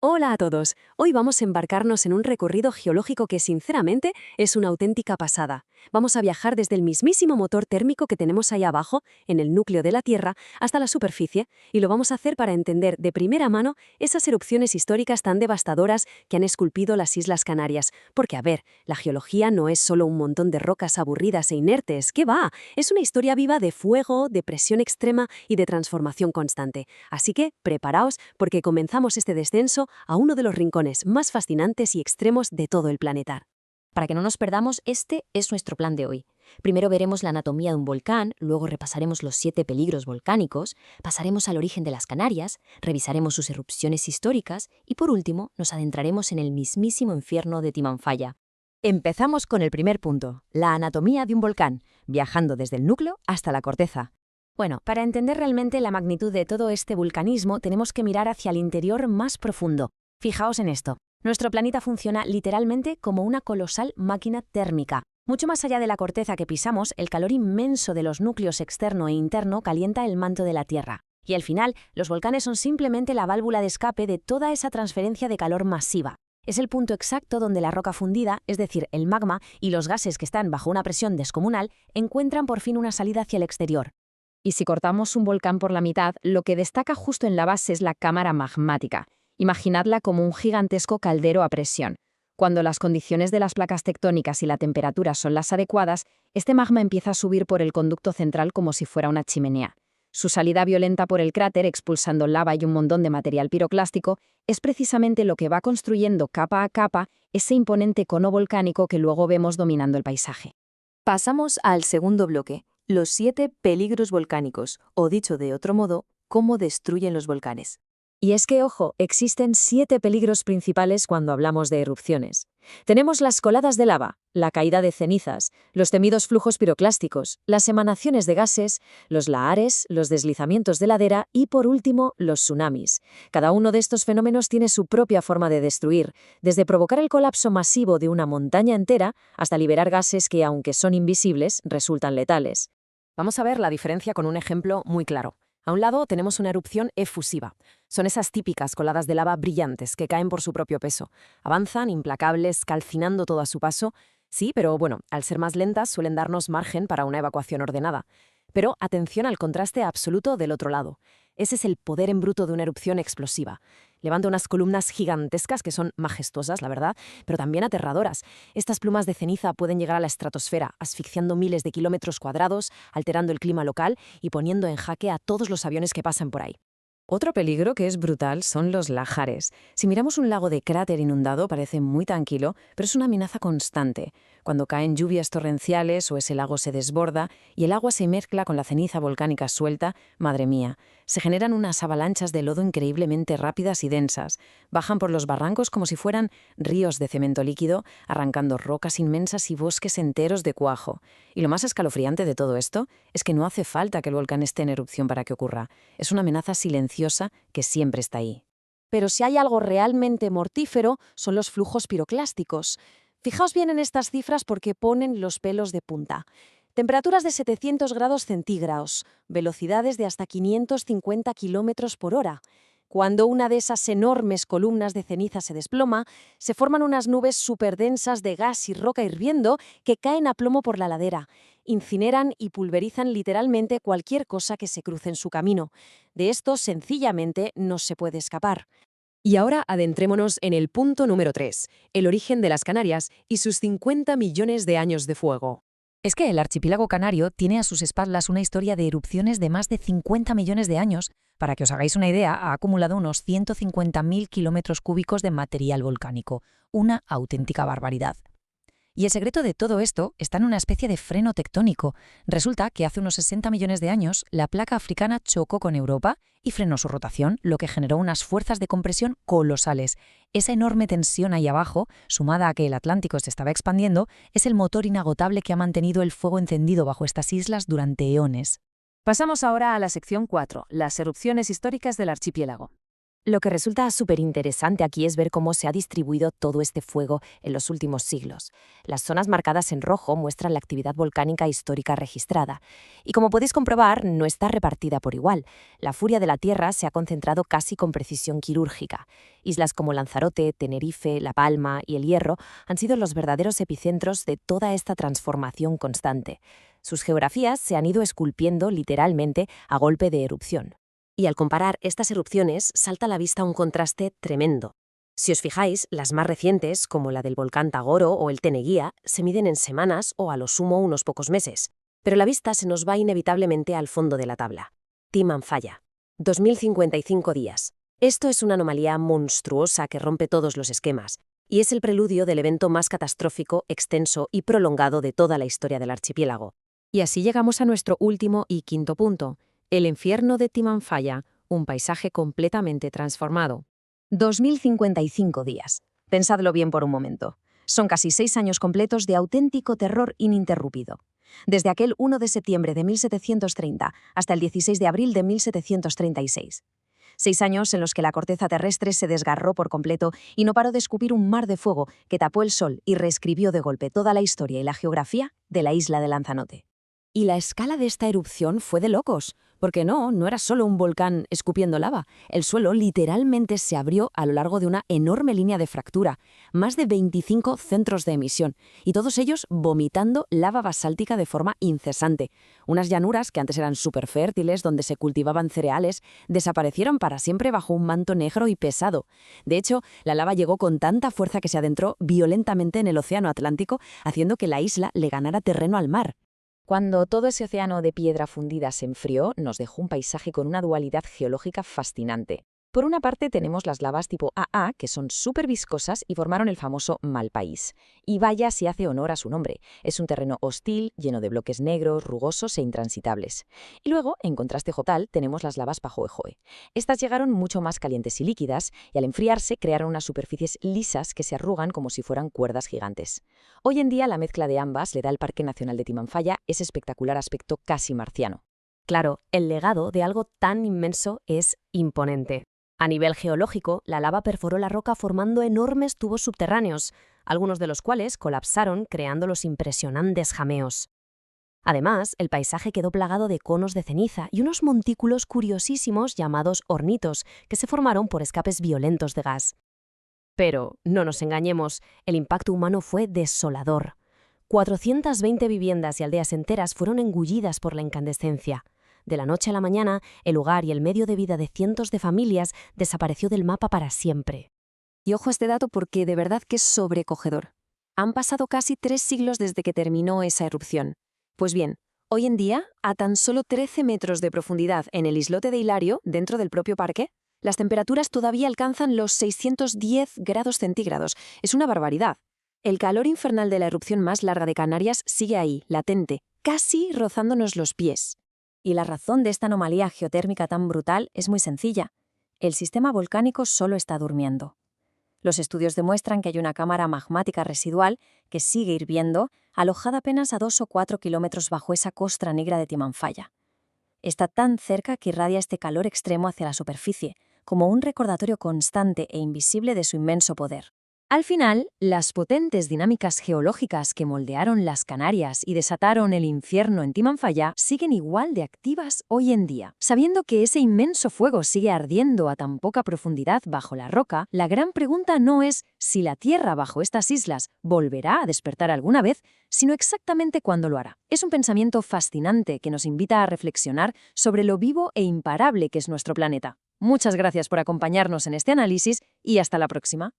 Hola a todos. Hoy vamos a embarcarnos en un recorrido geológico que sinceramente es una auténtica pasada. Vamos a viajar desde el mismísimo motor térmico que tenemos ahí abajo, en el núcleo de la Tierra, hasta la superficie, y lo vamos a hacer para entender de primera mano esas erupciones históricas tan devastadoras que han esculpido las Islas Canarias. Porque, a ver, la geología no es solo un montón de rocas aburridas e inertes, ¿qué va? Es una historia viva de fuego, de presión extrema y de transformación constante. Así que, preparaos porque comenzamos este descenso a uno de los rincones más fascinantes y extremos de todo el planeta. Para que no nos perdamos, este es nuestro plan de hoy. Primero veremos la anatomía de un volcán, luego repasaremos los 7 peligros volcánicos, pasaremos al origen de las Canarias, revisaremos sus erupciones históricas y por último nos adentraremos en el mismísimo infierno de Timanfaya. Empezamos con el primer punto, la anatomía de un volcán, viajando desde el núcleo hasta la corteza. Bueno, para entender realmente la magnitud de todo este vulcanismo tenemos que mirar hacia el interior más profundo. Fijaos en esto. Nuestro planeta funciona literalmente como una colosal máquina térmica. Mucho más allá de la corteza que pisamos, el calor inmenso de los núcleos externo e interno calienta el manto de la Tierra. Y al final, los volcanes son simplemente la válvula de escape de toda esa transferencia de calor masiva. Es el punto exacto donde la roca fundida, es decir, el magma y los gases que están bajo una presión descomunal, encuentran por fin una salida hacia el exterior. Y si cortamos un volcán por la mitad, lo que destaca justo en la base es la cámara magmática. Imaginadla como un gigantesco caldero a presión. Cuando las condiciones de las placas tectónicas y la temperatura son las adecuadas, este magma empieza a subir por el conducto central como si fuera una chimenea. Su salida violenta por el cráter, expulsando lava y un montón de material piroclástico, es precisamente lo que va construyendo capa a capa ese imponente cono volcánico que luego vemos dominando el paisaje. Pasamos al segundo bloque, los 7 peligros volcánicos, o dicho de otro modo, cómo destruyen los volcanes. Y es que, ojo, existen 7 peligros principales cuando hablamos de erupciones. Tenemos las coladas de lava, la caída de cenizas, los temidos flujos piroclásticos, las emanaciones de gases, los lahares, los deslizamientos de ladera y, por último, los tsunamis. Cada uno de estos fenómenos tiene su propia forma de destruir, desde provocar el colapso masivo de una montaña entera hasta liberar gases que, aunque son invisibles, resultan letales. Vamos a ver la diferencia con un ejemplo muy claro. A un lado tenemos una erupción efusiva. Son esas típicas coladas de lava brillantes que caen por su propio peso. Avanzan, implacables, calcinando todo a su paso. Sí, pero bueno, al ser más lentas suelen darnos margen para una evacuación ordenada. Pero atención al contraste absoluto del otro lado. Ese es el poder en bruto de una erupción explosiva. Levanta unas columnas gigantescas que son majestuosas, la verdad, pero también aterradoras. Estas plumas de ceniza pueden llegar a la estratosfera, asfixiando miles de kilómetros cuadrados, alterando el clima local y poniendo en jaque a todos los aviones que pasan por ahí. Otro peligro que es brutal son los lahares. Si miramos un lago de cráter inundado parece muy tranquilo, pero es una amenaza constante. Cuando caen lluvias torrenciales o ese lago se desborda y el agua se mezcla con la ceniza volcánica suelta, madre mía, se generan unas avalanchas de lodo increíblemente rápidas y densas. Bajan por los barrancos como si fueran ríos de cemento líquido, arrancando rocas inmensas y bosques enteros de cuajo. Y lo más escalofriante de todo esto es que no hace falta que el volcán esté en erupción para que ocurra. Es una amenaza silenciosa que siempre está ahí. Pero si hay algo realmente mortífero, son los flujos piroclásticos. Fijaos bien en estas cifras porque ponen los pelos de punta. Temperaturas de 700 grados centígrados, velocidades de hasta 550 kilómetros por hora. Cuando una de esas enormes columnas de ceniza se desploma, se forman unas nubes superdensas de gas y roca hirviendo que caen a plomo por la ladera. Incineran y pulverizan literalmente cualquier cosa que se cruce en su camino. De esto, sencillamente, no se puede escapar. Y ahora adentrémonos en el punto número 3, el origen de las Canarias y sus 50 millones de años de fuego. Es que el archipiélago canario tiene a sus espaldas una historia de erupciones de más de 50 millones de años. Para que os hagáis una idea, ha acumulado unos 150.000 kilómetros cúbicos de material volcánico. Una auténtica barbaridad. Y el secreto de todo esto está en una especie de freno tectónico. Resulta que hace unos 60 millones de años la placa africana chocó con Europa y frenó su rotación, lo que generó unas fuerzas de compresión colosales. Esa enorme tensión ahí abajo, sumada a que el Atlántico se estaba expandiendo, es el motor inagotable que ha mantenido el fuego encendido bajo estas islas durante eones. Pasamos ahora a la sección 4, las erupciones históricas del archipiélago. Lo que resulta súper interesante aquí es ver cómo se ha distribuido todo este fuego en los últimos siglos. Las zonas marcadas en rojo muestran la actividad volcánica histórica registrada. Y como podéis comprobar, no está repartida por igual. La furia de la Tierra se ha concentrado casi con precisión quirúrgica. Islas como Lanzarote, Tenerife, La Palma y El Hierro han sido los verdaderos epicentros de toda esta transformación constante. Sus geografías se han ido esculpiendo literalmente a golpe de erupción. Y al comparar estas erupciones, salta a la vista un contraste tremendo. Si os fijáis, las más recientes, como la del volcán Tagoro o el Teneguía, se miden en semanas o a lo sumo unos pocos meses. Pero la vista se nos va inevitablemente al fondo de la tabla. Timanfaya. 2055 días. Esto es una anomalía monstruosa que rompe todos los esquemas, y es el preludio del evento más catastrófico, extenso y prolongado de toda la historia del archipiélago. Y así llegamos a nuestro último y quinto punto. El infierno de Timanfaya, un paisaje completamente transformado. 2055 días. Pensadlo bien por un momento. Son casi 6 años completos de auténtico terror ininterrumpido. Desde aquel 1 de septiembre de 1730 hasta el 16 de abril de 1736. 6 años en los que la corteza terrestre se desgarró por completo y no paró de escupir un mar de fuego que tapó el sol y reescribió de golpe toda la historia y la geografía de la isla de Lanzarote. Y la escala de esta erupción fue de locos, porque no era solo un volcán escupiendo lava. El suelo literalmente se abrió a lo largo de una enorme línea de fractura, más de 25 centros de emisión, y todos ellos vomitando lava basáltica de forma incesante. Unas llanuras que antes eran súper fértiles, donde se cultivaban cereales, desaparecieron para siempre bajo un manto negro y pesado. De hecho, la lava llegó con tanta fuerza que se adentró violentamente en el océano Atlántico, haciendo que la isla le ganara terreno al mar. Cuando todo ese océano de piedra fundida se enfrió, nos dejó un paisaje con una dualidad geológica fascinante. Por una parte tenemos las lavas tipo AA, que son súper viscosas y formaron el famoso Malpaís. Y vaya si hace honor a su nombre. Es un terreno hostil, lleno de bloques negros, rugosos e intransitables. Y luego, en contraste total, tenemos las lavas Pahoehoe. Estas llegaron mucho más calientes y líquidas, y al enfriarse crearon unas superficies lisas que se arrugan como si fueran cuerdas gigantes. Hoy en día la mezcla de ambas le da al Parque Nacional de Timanfaya ese espectacular aspecto casi marciano. Claro, el legado de algo tan inmenso es imponente. A nivel geológico, la lava perforó la roca formando enormes tubos subterráneos, algunos de los cuales colapsaron creando los impresionantes jameos. Además, el paisaje quedó plagado de conos de ceniza y unos montículos curiosísimos llamados hornitos, que se formaron por escapes violentos de gas. Pero, no nos engañemos, el impacto humano fue desolador. 420 viviendas y aldeas enteras fueron engullidas por la incandescencia. De la noche a la mañana, el lugar y el medio de vida de cientos de familias desapareció del mapa para siempre. Y ojo a este dato porque de verdad que es sobrecogedor. Han pasado casi 3 siglos desde que terminó esa erupción. Pues bien, hoy en día, a tan solo 13 metros de profundidad en el islote de Hilario, dentro del propio parque, las temperaturas todavía alcanzan los 610 grados centígrados. Es una barbaridad. El calor infernal de la erupción más larga de Canarias sigue ahí, latente, casi rozándonos los pies. Y la razón de esta anomalía geotérmica tan brutal es muy sencilla. El sistema volcánico solo está durmiendo. Los estudios demuestran que hay una cámara magmática residual que sigue hirviendo, alojada apenas a 2 o 4 kilómetros bajo esa costra negra de Timanfaya. Está tan cerca que irradia este calor extremo hacia la superficie, como un recordatorio constante e invisible de su inmenso poder. Al final, las potentes dinámicas geológicas que moldearon las Canarias y desataron el infierno en Timanfaya siguen igual de activas hoy en día. Sabiendo que ese inmenso fuego sigue ardiendo a tan poca profundidad bajo la roca, la gran pregunta no es si la Tierra bajo estas islas volverá a despertar alguna vez, sino exactamente cuándo lo hará. Es un pensamiento fascinante que nos invita a reflexionar sobre lo vivo e imparable que es nuestro planeta. Muchas gracias por acompañarnos en este análisis y hasta la próxima.